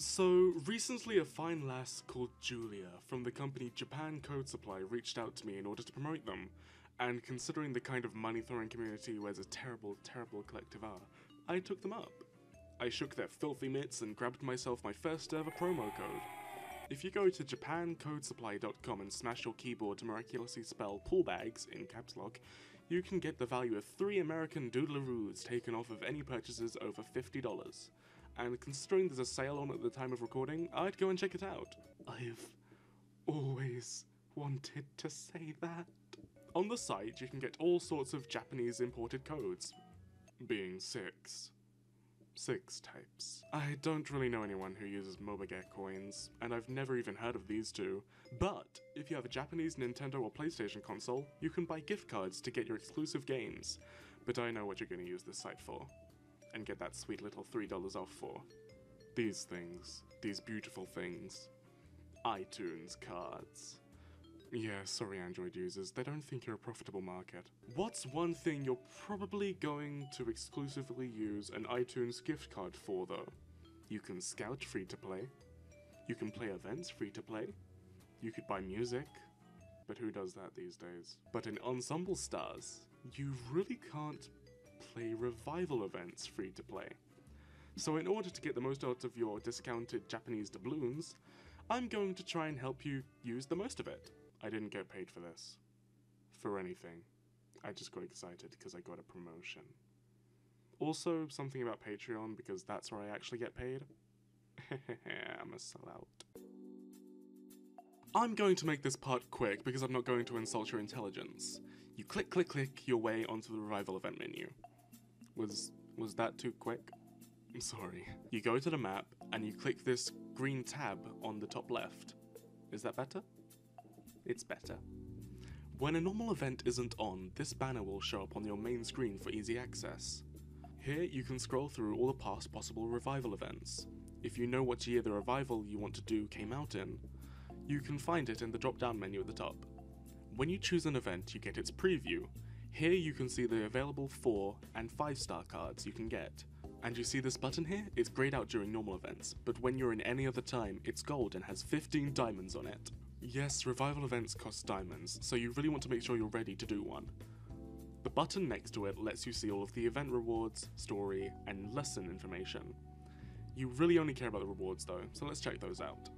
So, recently a fine lass called Julia from the company Japan Code Supply reached out to me in order to promote them, and considering the kind of money-throwing community where the terrible, terrible collective are, I took them up. I shook their filthy mitts and grabbed myself my first ever promo code. If you go to japancodesupply.com and smash your keyboard to miraculously spell PaulBagz in caps lock, you can get the value of 3 American doodleroos taken off of any purchases over $50. And considering there's a sale on at the time of recording, I'd go and check it out. I've always wanted to say that. On the site, you can get all sorts of Japanese imported codes, being 6 types. I don't really know anyone who uses Mobagek coins, and I've never even heard of these two, but if you have a Japanese Nintendo or PlayStation console, you can buy gift cards to get your exclusive games, but I know what you're going to use this site for, and get that sweet little $3 off for. These things. These beautiful things. iTunes cards. Yeah, sorry Android users, they don't think you're a profitable market. What's one thing you're probably going to exclusively use an iTunes gift card for though? You can scout free to play. You can play events free to play. You could buy music, but who does that these days? But in Ensemble Stars, you really can't play revival events free to play. So in order to get the most out of your discounted Japanese doubloons, I'm going to try and help you use the most of it. I didn't get paid for this. For anything. I just got excited because I got a promotion. Also, something about Patreon because that's where I actually get paid. I'm a sellout. I'm going to make this part quick because I'm not going to insult your intelligence. You click your way onto the revival event menu. Was that too quick? I'm sorry. You go to the map and you click this green tab on the top left. Is that better? It's better. When a normal event isn't on, this banner will show up on your main screen for easy access. Here you can scroll through all the past possible revival events. If you know what year the revival you want to do came out in, you can find it in the drop-down menu at the top. When you choose an event, you get its preview. Here you can see the available 4 and 5-star cards you can get. And you see this button here? It's grayed out during normal events, but when you're in any other time, it's gold and has 15 diamonds on it. Yes, revival events cost diamonds, so you really want to make sure you're ready to do one. The button next to it lets you see all of the event rewards, story, and lesson information. You really only care about the rewards though, so let's check those out.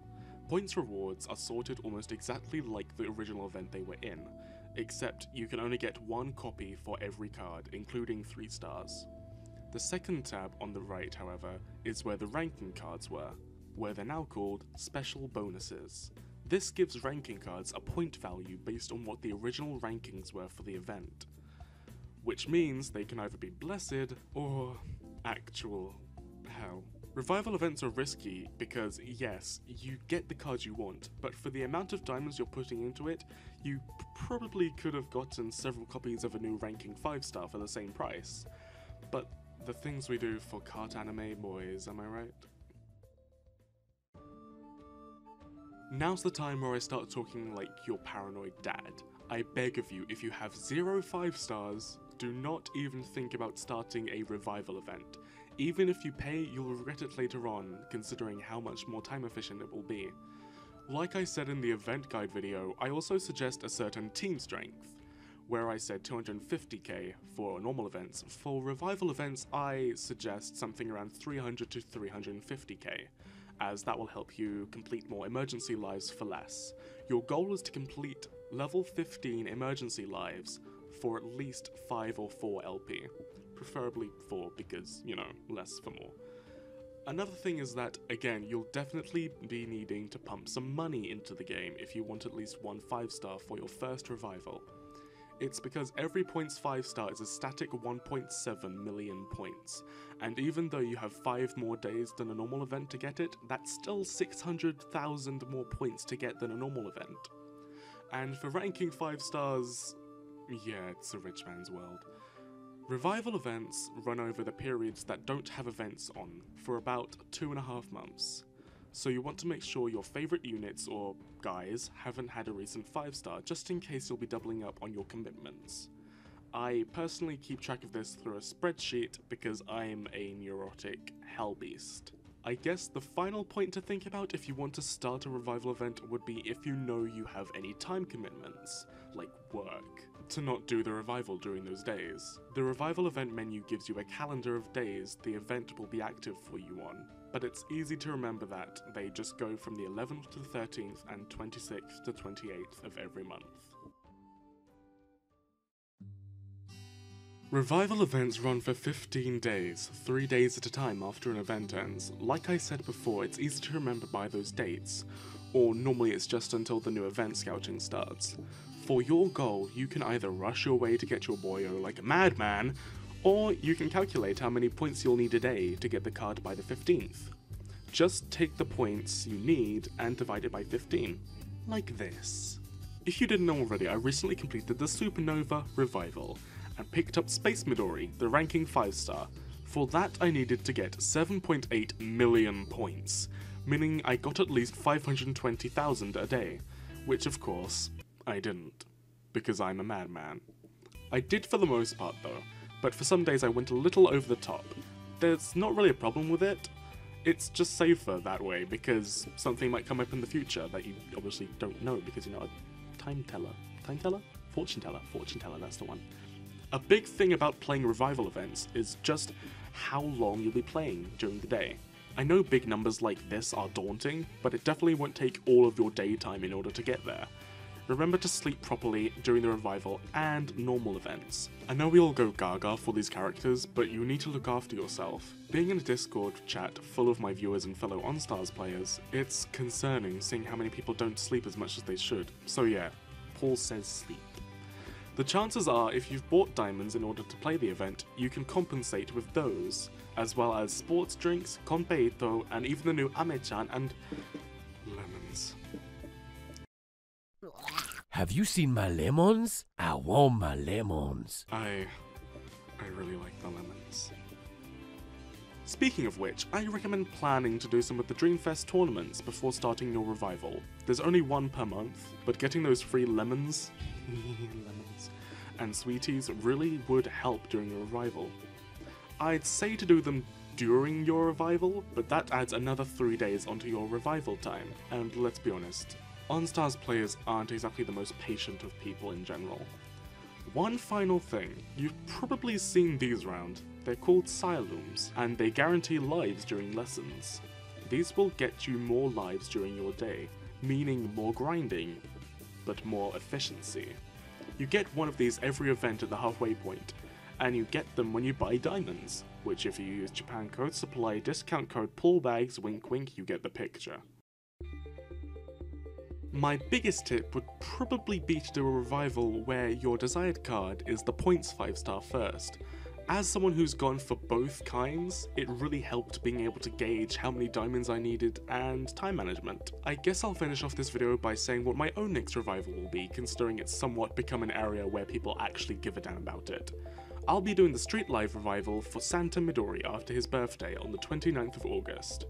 Points rewards are sorted almost exactly like the original event they were in, except you can only get 1 copy for every card, including 3 stars. The second tab on the right, however, is where the ranking cards were, where they're now called special bonuses. This gives ranking cards a point value based on what the original rankings were for the event, which means they can either be blessed or actual hell. Revival events are risky because, yes, you get the cards you want, but for the amount of diamonds you're putting into it, you probably could have gotten several copies of a new ranking 5-star for the same price. But the things we do for cart anime boys, am I right? Now's the time where I start talking like your paranoid dad. I beg of you, if you have 0 5-stars, do not even think about starting a revival event. Even if you pay, you'll regret it later on, considering how much more time efficient it will be. Like I said in the event guide video, I also suggest a certain team strength, where I said 250k for normal events. For revival events, I suggest something around 300 to 350k. As that will help you complete more emergency lives for less. Your goal is to complete level 15 emergency lives for at least 5 or 4 LP. Preferably 4 because, you know, less for more. Another thing is that, again, you'll definitely be needing to pump some money into the game if you want at least 1 5-star for your first revival. It's because every points 5-star is a static 1.7 million points, and even though you have 5 more days than a normal event to get it, that's still 600,000 more points to get than a normal event. And for ranking 5 stars, yeah, it's a rich man's world. Revival events run over the periods that don't have events on for about 2.5 months. So you want to make sure your favourite units or guys haven't had a recent 5-star, just in case you'll be doubling up on your commitments. I personally keep track of this through a spreadsheet because I'm a neurotic hellbeast. I guess the final point to think about if you want to start a revival event would be if you know you have any time commitments, like work, to not do the revival during those days. The revival event menu gives you a calendar of days the event will be active for you on, but it's easy to remember that they just go from the 11th to the 13th and 26th to 28th of every month. Revival events run for 15 days, 3 days at a time after an event ends. Like I said before, it's easy to remember by those dates, or normally it's just until the new event scouting starts. For your goal, you can either rush your way to get your boyo like a madman, or you can calculate how many points you'll need a day to get the card by the 15th. Just take the points you need and divide it by 15, like this. If you didn't know already, I recently completed the Supernova Revival, and picked up Space Me-Dori, the ranking 5-star. For that I needed to get 7.8 million points, meaning I got at least 520,000 a day, which of course, I didn't, because I'm a madman. I did for the most part though, but for some days I went a little over the top. There's not really a problem with it, it's just safer that way, because something might come up in the future that you obviously don't know because you're not a time teller? Fortune teller, that's the one. A big thing about playing revival events is just how long you'll be playing during the day. I know big numbers like this are daunting, but it definitely won't take all of your daytime in order to get there. Remember to sleep properly during the revival and normal events. I know we all go gaga for these characters, but you need to look after yourself. Being in a Discord chat full of my viewers and fellow OnStars players, it's concerning seeing how many people don't sleep as much as they should. So yeah, Paul says sleep. The chances are, if you've bought diamonds in order to play the event, you can compensate with those, as well as sports drinks, konpeito, and even the new ame-chan and lemons. Have you seen my lemons? I want my lemons. I really like the lemons. Speaking of which, I recommend planning to do some of the Dreamfest tournaments before starting your revival. There's only one per month, but getting those free lemons and sweeties really would help during your revival. I'd say to do them during your revival, but that adds another 3 days onto your revival time, and let's be honest, OnStars players aren't exactly the most patient of people in general. One final thing, you've probably seen these around. They're called Silooms, and they guarantee lives during lessons. These will get you more lives during your day, meaning more grinding, but more efficiency. You get one of these every event at the halfway point, and you get them when you buy diamonds, which if you use Japan Code Supply discount code PaulBagz, wink wink, you get the picture. My biggest tip would probably be to do a revival where your desired card is the points 5-star first. As someone who's gone for both kinds, it really helped being able to gauge how many diamonds I needed and time management. I guess I'll finish off this video by saying what my own next revival will be, considering it's somewhat become an area where people actually give a damn about it. I'll be doing the Street Live revival for Santa Me-Dori after his birthday on the 29th of August.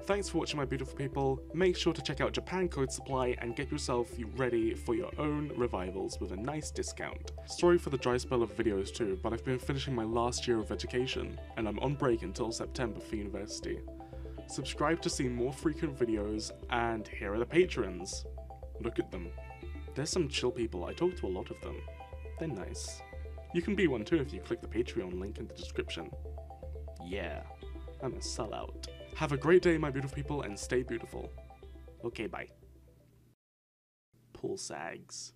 Thanks for watching, my beautiful people. Make sure to check out Japan Code Supply and get yourself ready for your own revivals with a nice discount. Sorry for the dry spell of videos too, but I've been finishing my last year of education, and I'm on break until September for university. Subscribe to see more frequent videos, and here are the patrons. Look at them. There's some chill people, I talk to a lot of them. They're nice. You can be one too if you click the Patreon link in the description. Yeah, I'm a sellout. Have a great day, my beautiful people, and stay beautiful. Okay, bye. Paul sags.